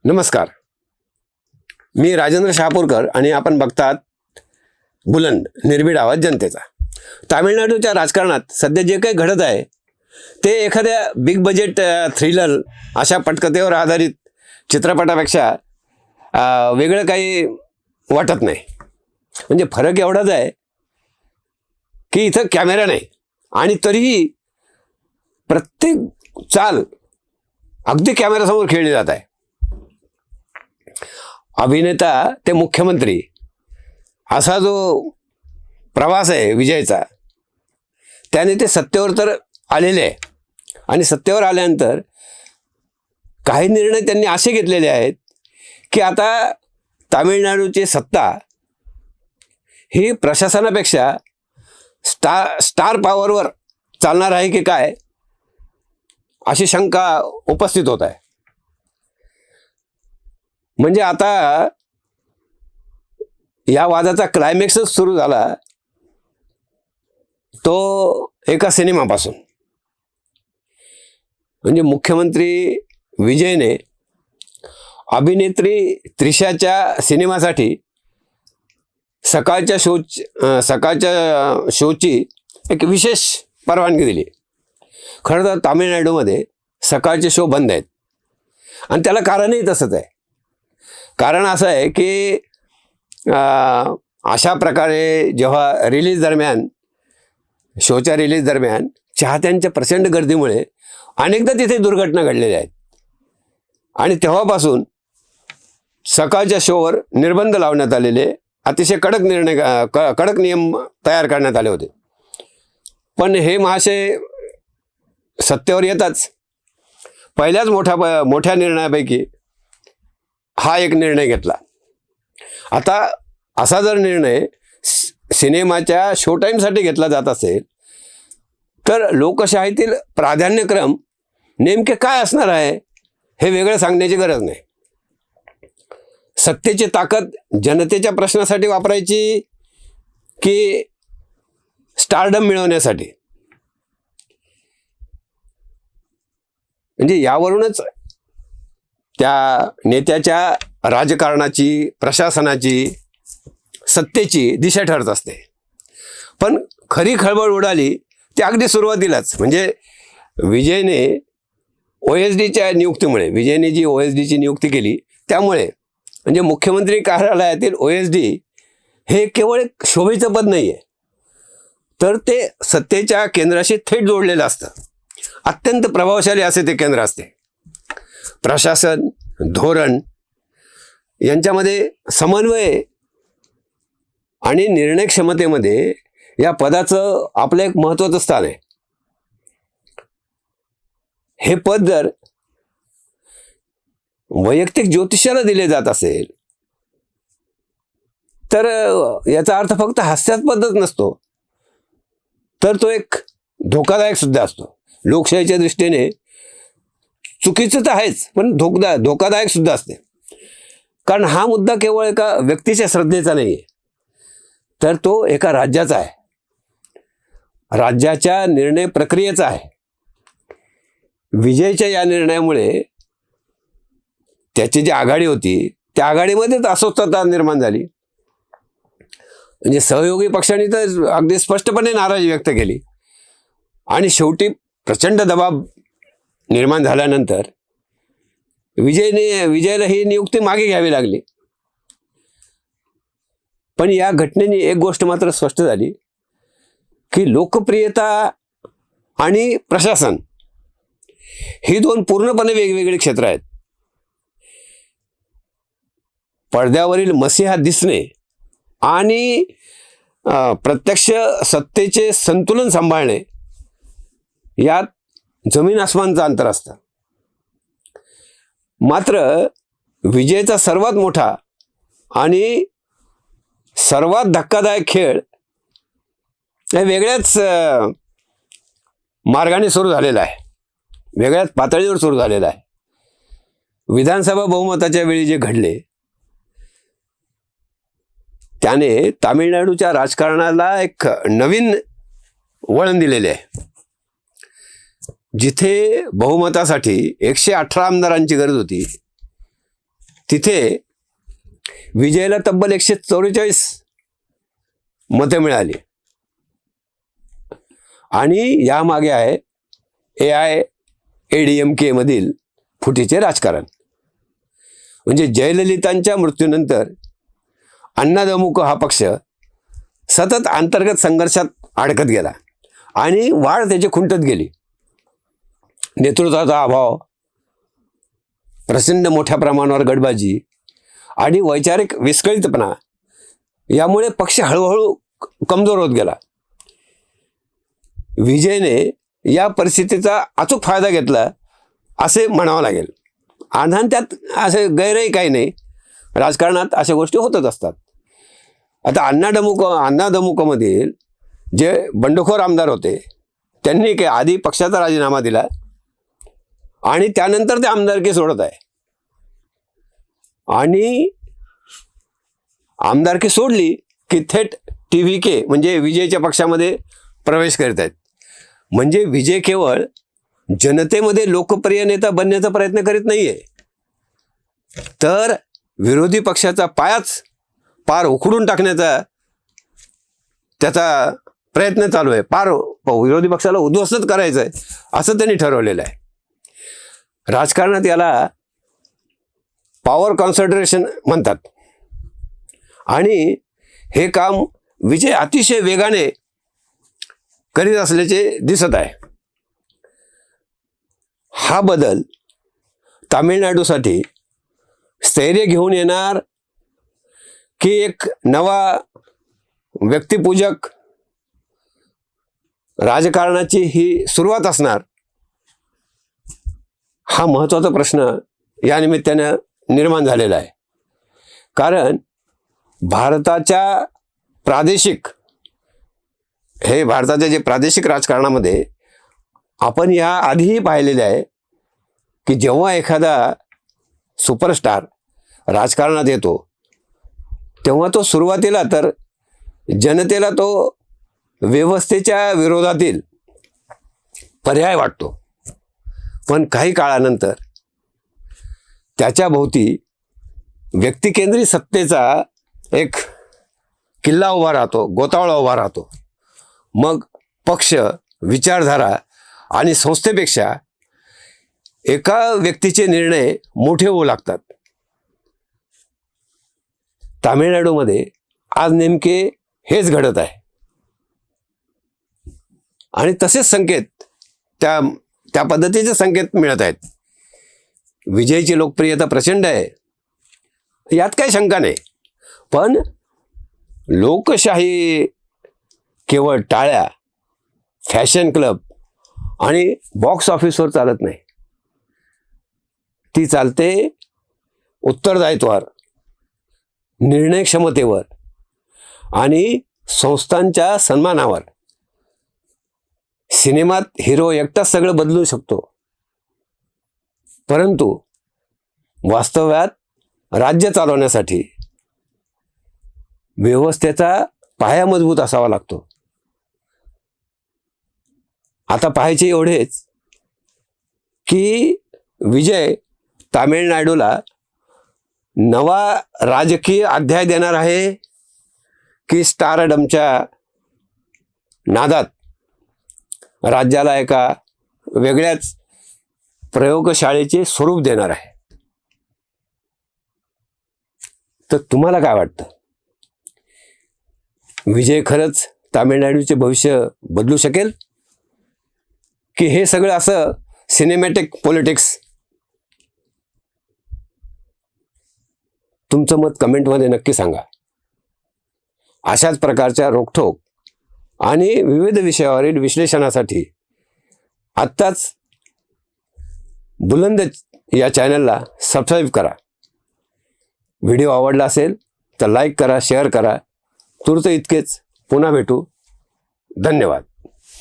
नमस्कार, मी राजेंद्र शहापूरकर आणि आपण बघतात बुलंद निर्भीड आवाज जनतेचा. तामिळनाडूच्या राजकारणात सध्या जे काही घडत आहे ते एखाद्या बिग बजेट थ्रिलर अशा पटकथेवर आधारित चित्रपटापेक्षा वेगळं काही वाटत नाही. म्हणजे फरक एवढाच आहे की इथं कॅमेरा नाही आणि तरीही प्रत्येक चाल अगदी कॅमेऱ्यासमोर खेळली जात आहे. अभिनेता ते मुख्यमंत्री असा जो प्रवास आहे विजयचा, त्याने ते सत्तेवर तर आलेले आहे आणि सत्तेवर आल्यानंतर काही निर्णय त्यांनी असे घेतलेले आहेत की आता तामिळनाडूची सत्ता ही प्रशासनापेक्षा स्टार पॉवरवर चालणार आहे की काय अशी शंका उपस्थित होत आहे. म्हणजे आता या वादाचा क्लायमॅक्सच सुरू झाला तो एका सिनेमापासून. म्हणजे मुख्यमंत्री विजयने अभिनेत्री त्रिशाच्या सिनेमासाठी सकाळच्या शोची एक विशेष परवानगी दिली. खरं तर तामिळनाडूमध्ये सकाळचे शो बंद आहेत आणि त्याला कारणही तसंच आहे. कारण असं आहे की अशा प्रकारे जेव्हा रिलीज दरम्यान, शोच्या रिलीज दरम्यान चाहत्यांच्या प्रचंड गर्दीमुळे अनेकदा तिथे दुर्घटना घडलेल्या आहेत आणि तेव्हापासून सकाळच्या शोवर निर्बंध लावण्यात आलेले, अतिशय कडक नियम तयार करण्यात आले होते. पण हे महाशय सत्तेवर येताच पहिल्याच मोठ्या निर्णयापैकी हा एक निर्णय घेतला. आता असा जर निर्णय सिनेमाच्या शो टाईमसाठी घेतला जात असेल तर लोकशाहीतील प्राधान्यक्रम नेमके काय असणार आहे हे वेगळं सांगण्याची गरज नाही. सत्तेची ताकद जनतेच्या प्रश्नासाठी वापरायची की स्टारडम मिळवण्यासाठी? म्हणजे यावरूनच त्या नेत्याच्या राजकारणाची, प्रशासनाची, सत्तेची दिशा ठरत असते. पण खरी खळबळ उडाली ती अगदी सुरुवातीलाच. म्हणजे विजयने OSDच्या नियुक्तीमुळे, विजयने जी OSDची नियुक्ती केली त्यामुळे, म्हणजे मुख्यमंत्री कार्यालयातील OSD हे केवळ एक शोभेचं पद नाही आहे, तर ते सत्तेच्या केंद्राशी थेट जोडलेलं असतं. अत्यंत प्रभावशाली असे ते केंद्र असते. प्रशासन, धोरण यांच्यामध्ये समन्वय आणि निर्णय क्षमतेमध्ये या पदाचं आपलं एक महत्त्वाचं स्थान आहे. हे पद जर वैयक्तिक ज्योतिषाला दिले जात असेल तर याचा अर्थ फक्त हास्यास्पदच नसतो, तर तो एक धोकादायक सुद्धा असतो. लोकशाहीच्या दृष्टीने चुकीचं तर आहेच, पण धोकादायक सुद्धा असते. कारण हा मुद्दा केवळ एका व्यक्तीच्या श्रद्धेचा नाही आहे, तर तो एका राज्याचा आहे, राज्याच्या निर्णय प्रक्रियेचा आहे. विजयच्या या निर्णयामुळे त्याची जी आघाडी होती त्या आघाडीमध्येच अस्वस्थता निर्माण झाली. म्हणजे सहयोगी पक्षांनी तर अगदी स्पष्टपणे नाराजी व्यक्त केली आणि शेवटी प्रचंड दबाव निर्माण झाल्यानंतर विजयला ही नियुक्ती मागे घ्यावी लागली. पण या घटनेने एक गोष्ट मात्र स्पष्ट झाली की लोकप्रियता आणि प्रशासन ही दोन पूर्णपणे वेगवेगळी क्षेत्र आहेत. पडद्यावरील मसीहा दिसणे आणि प्रत्यक्ष सत्तेचे संतुलन सांभाळणे यात जमीन आसमानचं अंतर असतं. मात्र विजयचा सर्वात मोठा आणि सर्वात धक्कादायक खेळ हे वेगळ्याच मार्गाने सुरू झालेला आहे, वेगळ्याच पातळीवर सुरू झालेला आहे. विधानसभा बहुमताच्या वेळी जे घडले त्याने तामिळनाडूच्या राजकारणाला एक नवीन वळण दिलेले आहे. जिथे बहुमतासाठी 118 आमदारांची गरज होती तिथे विजयला तब्बल 144 मतं मिळाली. आणि यामागे आहे AIADMK मधील फुटीचे राजकारण. म्हणजे जयललितांच्या मृत्यूनंतर अण्णाद्रमुक हा पक्ष सतत अंतर्गत संघर्षात अडकत गेला आणि वाढ त्याची खुंटत गेली. नेतृत्वाचा अभाव, प्रचंड मोठ्या प्रमाणावर गडबाजी आणि वैचारिक विस्कळीतपणा यामुळे पक्ष हळूहळू कमजोर होत गेला. विजयने या परिस्थितीचा अचूक फायदा घेतला असे म्हणावं लागेल. आणि त्यात असे गैरही काही नाही, राजकारणात अशा गोष्टी होतच असतात. आता अण्णाद्रमुकमधील जे बंडखोर आमदार होते त्यांनी काय आधी पक्षाचा राजीनामा दिला आणि त्यानंतर ते आमदारकी सोडत आहे. आणि आमदारकी सोडली की थेट TVK म्हणजे विजयच्या पक्षामध्ये प्रवेश करीत आहेत. म्हणजे विजय केवळ जनतेमध्ये लोकप्रिय नेता बनण्याचा प्रयत्न करीत नाहीये, तर विरोधी पक्षाचा पायाच पार उखडून टाकण्याचा त्याचा प्रयत्न चालू आहे. पार विरोधी पक्षाला उद्ध्वस्त करायचं आहे असं त्यांनी ठरवलेलं आहे. राजकारणात याला पॉवर कॉन्सन्ट्रेशन म्हणतात. आणि हे काम विजय अतिशय वेगाने करीत असल्याचे दिसत आहे. हा बदल तामिळनाडूसाठी स्थैर्य घेऊन येणार की एक नवा व्यक्तिपूजक राजकारणाची ही सुरुवात असणार, हा महत्त्वाचा प्रश्न या निमित्तानं निर्माण झालेला आहे. कारण भारताच्या जे प्रादेशिक राजकारणामध्ये आपण या आधीही पाहिलेले आहे की जेव्हा एखादा सुपरस्टार राजकारणात येतो तेव्हा तो सुरुवातीला तर जनतेला तो व्यवस्थेच्या विरोधातील पर्याय वाटतो, पण काही काळानंतर त्याच्या भोवती व्यक्तिकेंद्रित सत्तेचा एक किल्ला उभा राहतो, गोतावळा उभा राहतो. मग पक्ष, विचारधारा आणि संस्थेपेक्षा एका व्यक्तीचे निर्णय मोठे होऊ लागतात. तामिळनाडूमध्ये आज नेमके हेच घडत आहे. आणि तसेच संकेत त्या पद्धतीचे संकेत मिळत आहेत. विजयची लोकप्रियता प्रचंड आहे, यात काही शंका नाही. पण लोकशाही केवळ टाळ्या, फॅशन क्लब आणि बॉक्स ऑफिसवर चालत नाही. ती चालते उत्तरदायित्वावर, निर्णय क्षमतेवर आणि संस्थांच्या सन्मानावर. सिनेमात हिरो एकटाच सगळं बदलू शकतो, परंतु वास्तव्यात राज्य चालवण्यासाठी व्यवस्थेचा पाया मजबूत असावा लागतो. आता पाहायचे एवढेच की विजय तामिळनाडूला नवा राजकीय अध्याय देणार आहे की स्टारडमच्या नादात राज्याला एका वेगळ्याच प्रयोगशाळेचे स्वरूप देणार आहे. तर तुम्हाला काय वाटतं? विजय खरंच तामिळनाडूचे भविष्य बदलू शकेल की हे सगळं असं सिनेमॅटिक पॉलिटिक्स? तुमचं मत कमेंटमध्ये नक्की सांगा. अशाच प्रकारच्या रोखठोक आणि विविध विषयावरील विश्लेषणासाठी आत्ताच बुलंद या चॅनलला सबस्क्राईब करा. व्हिडिओ आवडला असेल तर लाईक करा, शेअर करा. तूर्त इतकेच. पुन्हा भेटू. धन्यवाद.